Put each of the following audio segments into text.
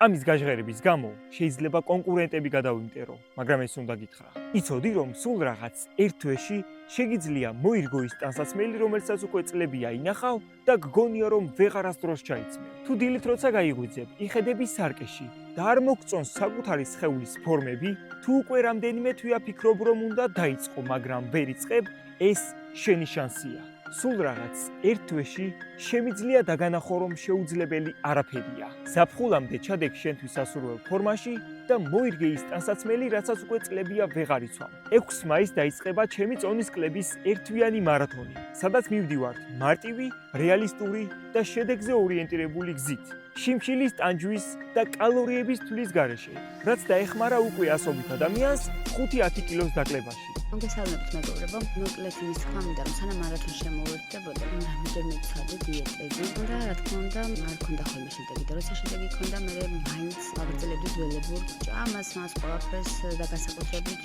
ამის გაჟღერების გამო შეიძლება კონკურენტები გადავიმტერო, მაგრამ ეს უნდა გითხრა. იცოდი რომ სულ რაღაც ერთ თვეში შეგიძლია მოირგო ის ტანსაცმელი, რომელსაც უკვე წლებია ინახავ და გგონია რომ ვეღარასდროს ჩაიცმე. თუ დილით როცა გაიღვიძებ, იხედები სარკეში და არ მოგწონს საკუთარი სხეულის ფორმები, თუ უკვე რამდენიმე თვეა ფიქრობ რომ უნდა დაიწყო, მაგრამ ვერ იწყებ, ეს შენი შანსია. სულ რაღაც ერთ თვეში შემიძლია დაგანახო რომ შეუძლებელი არაფერია. ზაფხულამდე ჩადეკ შენთვის სასურველ ფორმაში და მოირგე ის ტანსაცმელი, რასაც უკვე წლებია ვეღარ იცვამ. 6 მაისს დაიწყება ჩემი წონის კლების ერთთვიანი მარათონი, სადაც მივდივართ მარტივი, რეალისტური და შედეგზე ორიენტირებული გზით. შიმშილის ტანჯვის და კალორიების თვლის გარეშე, რაც დაეხმარა უკვე ასობით ადამიანს 5-10 კილოს დაკლებაში. მოგესალმებით მეგობრებო, მოკლედ იმის თქმა მინდა რომ სანამ მარათონს შემოვერთდებოდა, რამდენიმე მიცადე დიეტები და რა თქმა უნდა, არ ქონდა ხოლმე შედეგი და როცა შედეგი ქონდა, მე მაინც აგრძელებდი ძველებურ ჭამას, მას ყველაფერს და განსაკუთრებით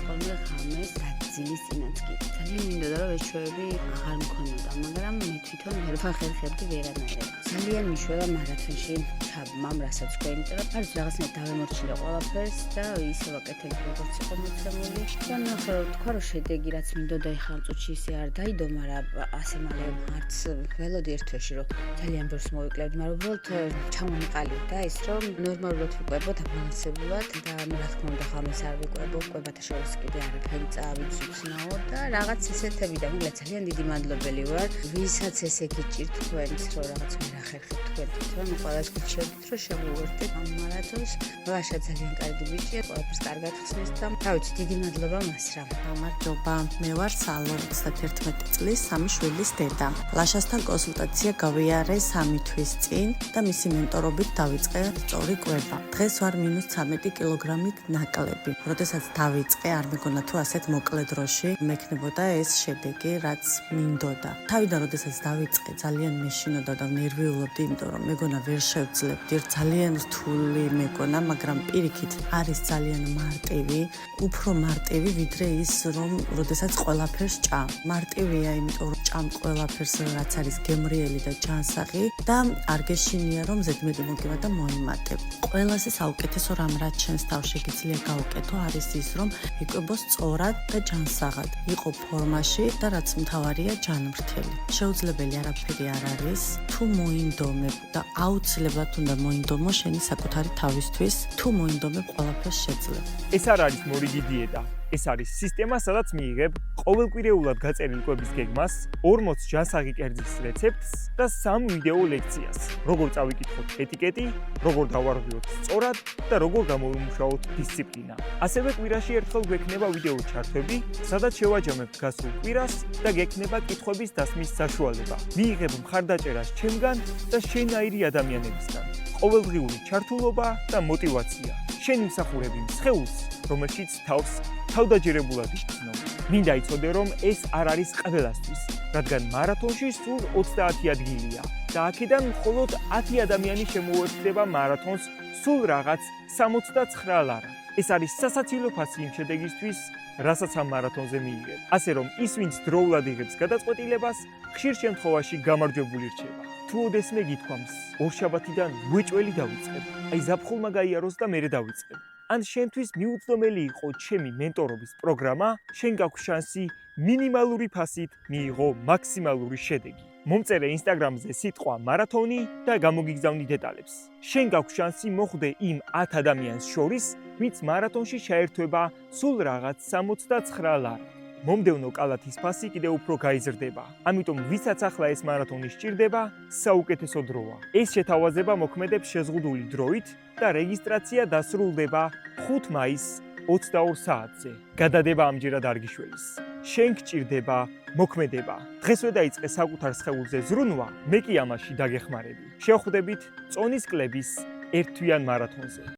ხოლმე ღამეს გაძილის წინაც კი. ძალიან მინდოდა რომ ეს ჩვევები აღარ მქონოდა, მაგრამ მე თვითონ ვერ ვახერხებდი ვერანაირად. ძალიან მიშველა მარათონში ჩაბმამ, რასაც თქვი, იმიტომ რომ არის რაღაცნაირად დავემორჩილე ყველაფერს და ისე ვაკეთებ როგორც იყო მოცემული და ნახე თქვა რომ შედეგი რაც მინდოდა ეხლა ამ წუთში ისე არ დაიდო, მაგრამ ასე მალე არც ველოდი ერთ თვეში რომ ძალიან ბევრს მოვიკლებდი, მაგრამ უბრალოდ ჩამომიყალიბდა ის რომ ნორმალურად ვიკვებოთ აბალანსებულად და რა თქმა უნდა ღამეს არ ვიკვებო, კვებათა შორის კიდე არაფერი წავიძუცნაო და რაღაც ესეთები და მოგля ძალიან დიდი მადლობელი ვარ, ვისაც ესე გიჭირთ თქვენს რომ რაღაც მე ახერხებ თქვენთვის, რომ ყველას გიჩვენებთ რომ შემოვერთდეთ ამ მარათონს. ვაშა ძალიან კარგი ბიჭია, ყველაფერს კარგად ხსნის და რა ვიცი, დიდი მადლობა მას რა. გამარჯობა, მე ვარ სალო, 31 წლის 3 შვილის დედა. ლაშასთან კონსულტაცია გავიარე 3 თვის წინ და მისი მენტორობით დავიწყე სწორი კვება. დღეს ვარ -13 კილოგრამით ნაკლები. როდესაც დავიწყე, არ მეგონა თუ ასეთ მოკლე დროში მექნებოდა ეს შედეგი, რაც მინდოდა. თავიდან როდესაც დავიწყე, ძალიან მეშინოდა და ნერვიულობდი, იმიტომ რომ მეგონა ვერ შევძლებდი, ძალიან რთული მეგონა, მაგრამ პირიქით არის ძალიან მარტივი, უფრო მარტივი ვიდრე ის რომ როდესაც ყველაფერს ჭამ. მარტივია, იმიტომ რომ ჭამ ყველაფერს, რაც არის გემრიელი და ჯანსაღი და არ გეშინია რომ ზედმეტი მოგება და მოიმატებ. ყველაზე საუკეთესო რამ რაც შენს თავში შეგიძლია გაუკეთო არის ის რომ იკვებო სწორად და ჯანსაღად, იყო ფორმაში და რაც მთავარია ჯანმრთელი. შეუძლებელი არაფერი არ არის, თუ მოინდომებ და აუცილებლად უნდა მოინდომო შენი საკუთარი თავისთვის, თუ მოინდომებ ყველაფერს შეძლებ. ეს არ არის მორიგი დიეტა. ეს არის სისტემა, სადაც მიიღებ ყოველკვირეულად გაწერილ კვების გეგმას, 40 ჯანსაღი კერძის რეცეპტს და 3 ვიდეო ლექციას. როგორ წავიკითხოთ ეტიკეტი, როგორ დავარღვიოთ სწორად და როგორ გამოვიმუშაოთ დისციპლინა. ასევე კვირაში ერთხელ გვექნება ვიდეო ჩართვები, სადაც შევაჯამებთ გასულ კვირას და გექნება კითხვების დასმის საშუალება. მიიღებ მხარდაჭერას ჩემგან და შენაირი ადამიანებისგან. ყოველდღიური ჩართულობა და мотиваცია. შენი მსახურები მსხეულს, რომელშიც თავს თავდაჯერებულად იხსნო. მინდა იცოდე რომ ეს არ არის ყველასთვის, რადგან მარათონში სულ 30 ადგილია და აქედან მხოლოდ 10 ადამიანი შემოერთდება მარათონს სულ რაღაც 69 ლარა. ეს არის სასაცილო ფასი იმ შედეგისთვის, რასაც ამ მარათონზე მიიღებ. ასე რომ ის ვინც დროულად იღებს გადაწყვეტილებას, ხშირ შემთხვევაში გამარჯვებული რჩება. თუ ოდესმე გითქვამს, ორშაბათიდან ვეჭველი დავიწყებ, აი ზაფხულმა გაიაროს და მერე დავიწყებ. ან შენთვის მიუწვდომელი იყო ჩემი მენტორობის პროგრამა, შენ გაქვს შანსი მინიმალური ფასით მიიღო მაქსიმალური შედეგი. მომწერე Instagram-ზე სიტყვა მარათონი და გამოგიგზავნი დეტალებს. შენ გაქვს შანსი მოხვდე იმ 10 ადამიანს შორის, ვინც მარათონში ჩაერთვება სულ რაღაც 69 ლარა. მომდევნო კალათის ფასი კიდევ უფრო გაიზრდება. ამიტომ ვისაც ახლა ეს მარათონი სჭირდება, საუკეთესო დროა. ეს შეთავაზება მოქმედებს შეზღუდული დროით და რეგისტრაცია დასრულდება 5 მაისს 22 საათზე. გადადება ამჯერად არ გიშველის. შენ გჭირდება მოქმედება. დღესვე დაიწყე საკუთარ სხეულზე ზრუნვა, მე კი ამაში დაგეხმარები. შევხვდებით წონის კლების ერთთვიან მარათონზე.